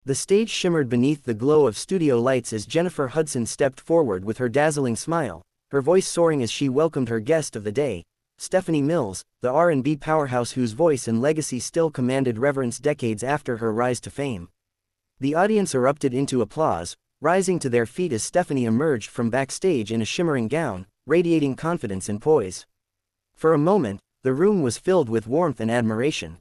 The stage shimmered beneath the glow of studio lights as Jennifer Hudson stepped forward with her dazzling smile, her voice soaring as she welcomed her guest of the day, Stephanie Mills, the R&B powerhouse whose voice and legacy still commanded reverence decades after her rise to fame. The audience erupted into applause, rising to their feet as Stephanie emerged from backstage in a shimmering gown, radiating confidence and poise. For a moment, the room was filled with warmth and admiration.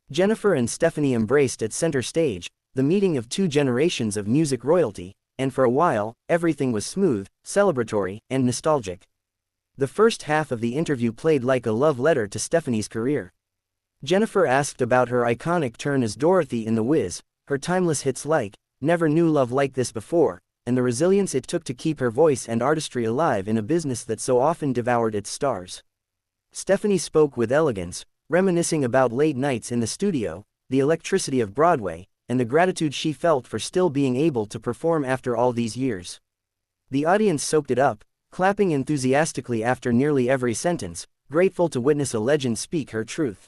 Jennifer and Stephanie embraced at center stage, the meeting of two generations of music royalty, and for a while, everything was smooth, celebratory, and nostalgic. The first half of the interview played like a love letter to Stephanie's career. Jennifer asked about her iconic turn as Dorothy in The Wiz, her timeless hits like Never Knew Love Like This Before, and the resilience it took to keep her voice and artistry alive in a business that so often devoured its stars. Stephanie spoke with elegance, reminiscing about late nights in the studio, the electricity of Broadway, and the gratitude she felt for still being able to perform after all these years. The audience soaked it up, clapping enthusiastically after nearly every sentence, grateful to witness a legend speak her truth.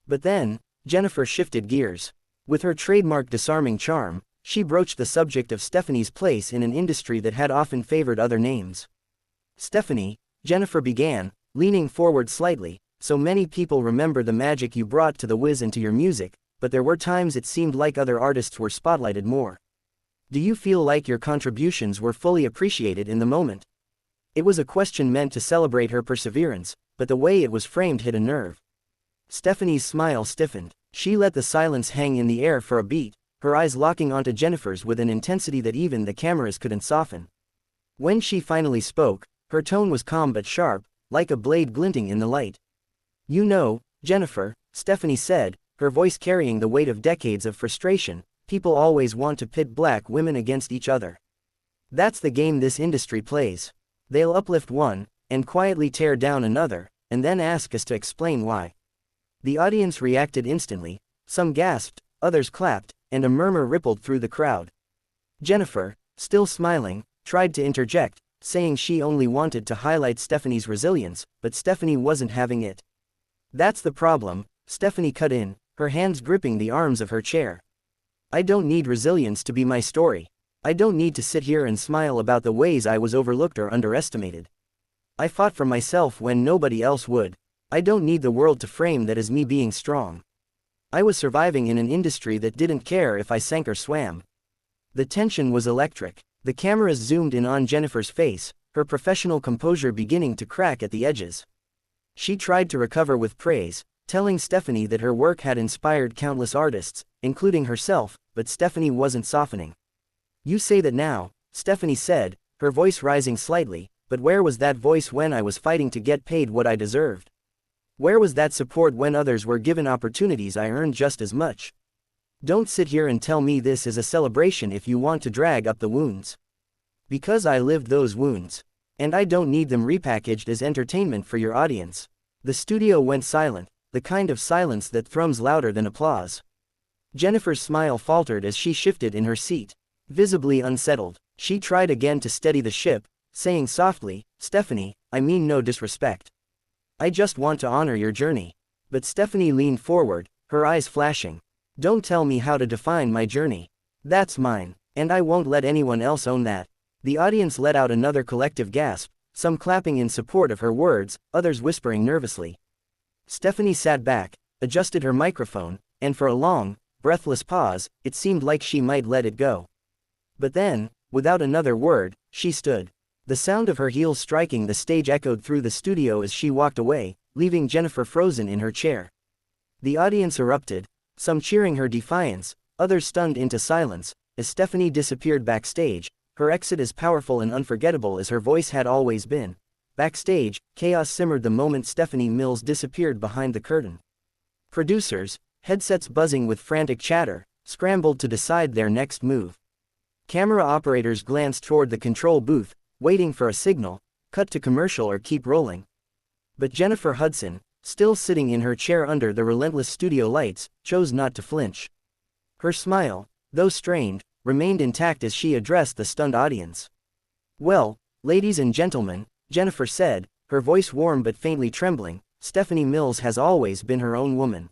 But then, Jennifer shifted gears. With her trademark disarming charm, she broached the subject of Stephanie's place in an industry that had often favored other names. "Stephanie," Jennifer began, leaning forward slightly, "so many people remember the magic you brought to The Wiz and to your music, but there were times it seemed like other artists were spotlighted more. Do you feel like your contributions were fully appreciated in the moment?" It was a question meant to celebrate her perseverance, but the way it was framed hit a nerve. Stephanie's smile stiffened. She let the silence hang in the air for a beat, her eyes locking onto Jennifer's with an intensity that even the cameras couldn't soften. When she finally spoke, her tone was calm but sharp, like a blade glinting in the light. "You know, Jennifer," Stephanie said, her voice carrying the weight of decades of frustration, "people always want to pit black women against each other. That's the game this industry plays. They'll uplift one, and quietly tear down another, and then ask us to explain why." The audience reacted instantly, some gasped, others clapped, and a murmur rippled through the crowd. Jennifer, still smiling, tried to interject, saying she only wanted to highlight Stephanie's resilience, but Stephanie wasn't having it. "That's the problem," Stephanie cut in, her hands gripping the arms of her chair. "I don't need resilience to be my story. I don't need to sit here and smile about the ways I was overlooked or underestimated. I fought for myself when nobody else would. I don't need the world to frame that as me being strong. I was surviving in an industry that didn't care if I sank or swam." The tension was electric. The cameras zoomed in on Jennifer's face, her professional composure beginning to crack at the edges. She tried to recover with praise, telling Stephanie that her work had inspired countless artists, including herself, but Stephanie wasn't softening. "You say that now," Stephanie said, her voice rising slightly, "but where was that voice when I was fighting to get paid what I deserved? Where was that support when others were given opportunities I earned just as much? Don't sit here and tell me this is a celebration if you want to drag up the wounds. Because I lived those wounds. And I don't need them repackaged as entertainment for your audience." The studio went silent, the kind of silence that thrums louder than applause. Jennifer's smile faltered as she shifted in her seat. Visibly unsettled, she tried again to steady the ship, saying softly, "Stephanie, I mean no disrespect. I just want to honor your journey." But Stephanie leaned forward, her eyes flashing. "Don't tell me how to define my journey. That's mine, and I won't let anyone else own that." The audience let out another collective gasp, some clapping in support of her words, others whispering nervously. Stephanie sat back, adjusted her microphone, and for a long, breathless pause, it seemed like she might let it go. But then, without another word, she stood. The sound of her heels striking the stage echoed through the studio as she walked away, leaving Jennifer frozen in her chair. The audience erupted, some cheering her defiance, others stunned into silence, as Stephanie disappeared backstage, her exit as powerful and unforgettable as her voice had always been. Backstage, chaos simmered the moment Stephanie Mills disappeared behind the curtain. Producers, headsets buzzing with frantic chatter, scrambled to decide their next move. Camera operators glanced toward the control booth, waiting for a signal, cut to commercial or keep rolling. But Jennifer Hudson, still sitting in her chair under the relentless studio lights, chose not to flinch. Her smile, though strained, remained intact as she addressed the stunned audience. "Well, ladies and gentlemen," Jennifer said, her voice warm but faintly trembling, "Stephanie Mills has always been her own woman.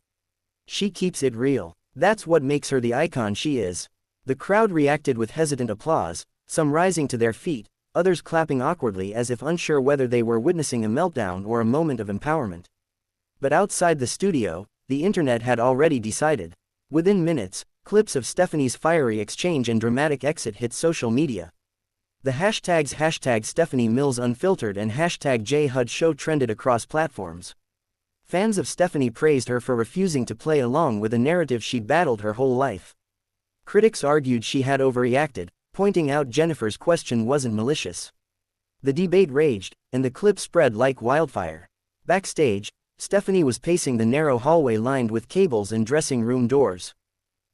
She keeps it real. That's what makes her the icon she is. The crowd reacted with hesitant applause, some rising to their feet, others clapping awkwardly as if unsure whether they were witnessing a meltdown or a moment of empowerment. But outside the studio, the internet had already decided. Within minutes, clips of Stephanie's fiery exchange and dramatic exit hit social media. The hashtags #StephanieMillsUnfiltered and #JHudShow trended across platforms. Fans of Stephanie praised her for refusing to play along with a narrative she'd battled her whole life. Critics argued she had overreacted, pointing out Jennifer's question wasn't malicious. The debate raged, and the clip spread like wildfire. Backstage, Stephanie was pacing the narrow hallway lined with cables and dressing room doors.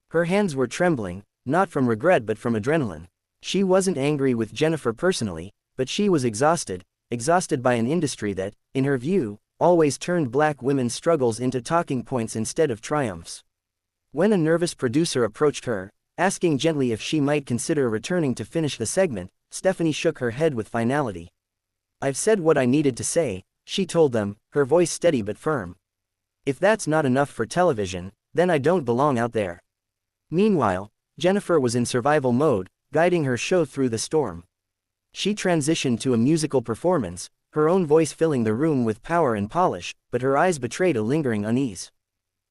Her hands were trembling, not from regret but from adrenaline. She wasn't angry with Jennifer personally, but she was exhausted by an industry that, in her view, always turned black women's struggles into talking points instead of triumphs. When a nervous producer approached her, asking gently if she might consider returning to finish the segment, Stephanie shook her head with finality. "I've said what I needed to say," she told them, her voice steady but firm. "If that's not enough for television, then I don't belong out there." Meanwhile, Jennifer was in survival mode, guiding her show through the storm. She transitioned to a musical performance, her own voice filling the room with power and polish, but her eyes betrayed a lingering unease.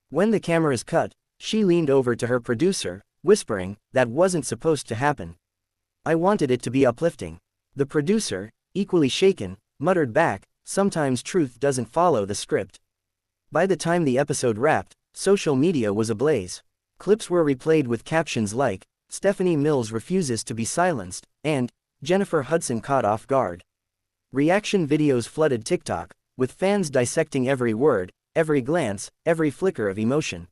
When the cameras cut, she leaned over to her producer, whispering, "That wasn't supposed to happen. I wanted it to be uplifting." The producer, equally shaken, muttered back, "Sometimes truth doesn't follow the script." By the time the episode wrapped, social media was ablaze. Clips were replayed with captions like, "Stephanie Mills refuses to be silenced," and "Jennifer Hudson caught off guard." Reaction videos flooded TikTok, with fans dissecting every word, every glance, every flicker of emotion.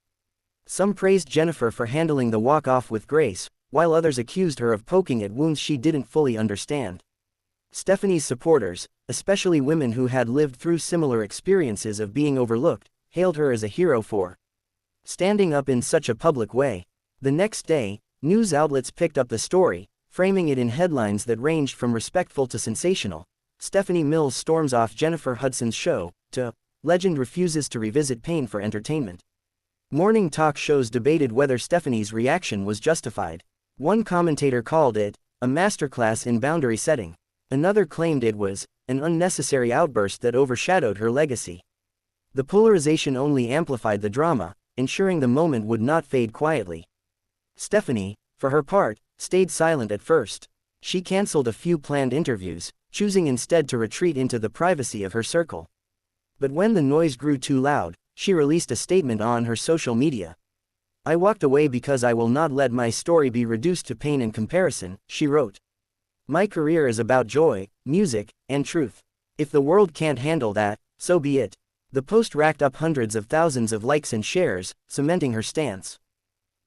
Some praised Jennifer for handling the walk-off with grace, while others accused her of poking at wounds she didn't fully understand. Stephanie's supporters, especially women who had lived through similar experiences of being overlooked, hailed her as a hero for standing up in such a public way. The next day, news outlets picked up the story, framing it in headlines that ranged from respectful to sensational. "Stephanie Mills storms off Jennifer Hudson's show," to "Legend refuses to revisit pain for entertainment." Morning talk shows debated whether Stephanie's reaction was justified. One commentator called it a masterclass in boundary setting. Another claimed it was an unnecessary outburst that overshadowed her legacy. The polarization only amplified the drama, ensuring the moment would not fade quietly. Stephanie, for her part, stayed silent at first. She canceled a few planned interviews, choosing instead to retreat into the privacy of her circle. But when the noise grew too loud, she released a statement on her social media. "I walked away because I will not let my story be reduced to pain and comparison," she wrote. "My career is about joy, music, and truth. If the world can't handle that, so be it." The post racked up hundreds of thousands of likes and shares, cementing her stance.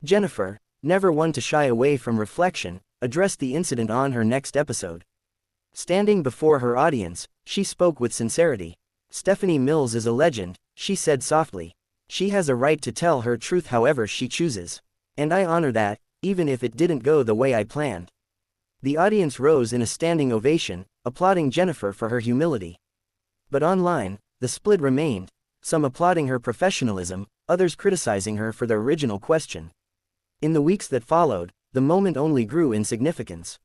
Jennifer, never one to shy away from reflection, addressed the incident on her next episode. Standing before her audience, she spoke with sincerity. "Stephanie Mills is a legend," she said softly. "She has a right to tell her truth however she chooses. And I honor that, even if it didn't go the way I planned." The audience rose in a standing ovation, applauding Jennifer for her humility. But online, the split remained, some applauding her professionalism, others criticizing her for the original question. In the weeks that followed, the moment only grew in significance.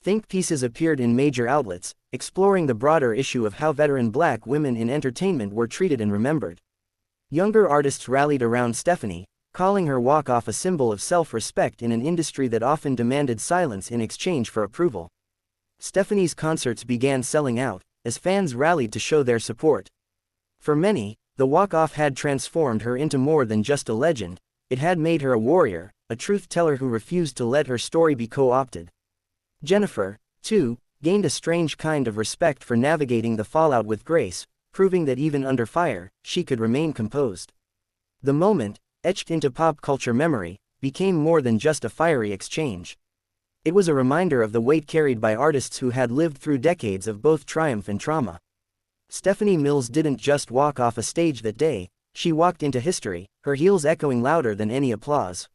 Think pieces appeared in major outlets, exploring the broader issue of how veteran black women in entertainment were treated and remembered. Younger artists rallied around Stephanie, calling her walk-off a symbol of self-respect in an industry that often demanded silence in exchange for approval. Stephanie's concerts began selling out, as fans rallied to show their support. For many, the walk-off had transformed her into more than just a legend, it had made her a warrior, a truth-teller who refused to let her story be co-opted. Jennifer, too, gained a strange kind of respect for navigating the fallout with grace, proving that even under fire, she could remain composed. The moment, etched into pop culture memory, became more than just a fiery exchange. It was a reminder of the weight carried by artists who had lived through decades of both triumph and trauma. Stephanie Mills didn't just walk off a stage that day, she walked into history, her heels echoing louder than any applause.